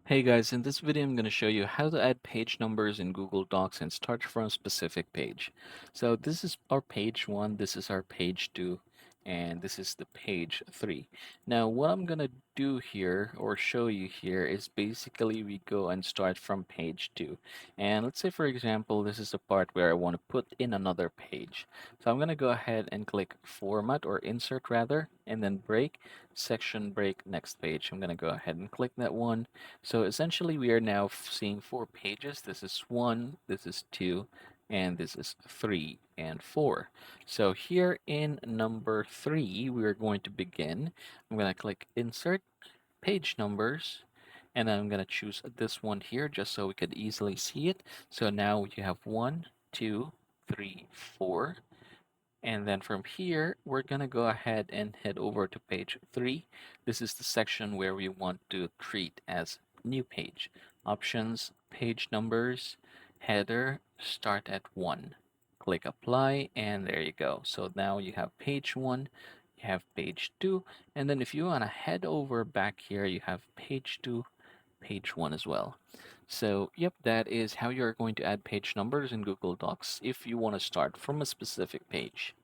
Hey guys, in this video I'm going to show you how to add page numbers in Google Docs and start from a specific page. So this is our page 1, this is our page 2, and this is the page 3. Now what I'm going to do here or show you here is basically we go and start from page 2. And let's say for example this is the part where I want to put in another page. So I'm going to go ahead and click format or insert rather and then break, section break, next page. I'm going to go ahead and click that one. So essentially, we are now seeing 4 pages. This is 1, this is 2, and this is 3 and 4. So here in number 3, we are going to begin. I'm going to click Insert Page Numbers, and then I'm going to choose this one here just so we could easily see it. So now you have 1, 2, 3, 4. And then from here, we're going to go ahead and head over to page 3. This is the section where we want to treat as new page. Options, page numbers, header, start at 1. Click apply, and there you go. So now you have page 1, you have page 2, and then if you want to head over back here, you have page 2, page 1 as well. So, yep, that is how you're going to add page numbers in Google Docs if you want to start from a specific page.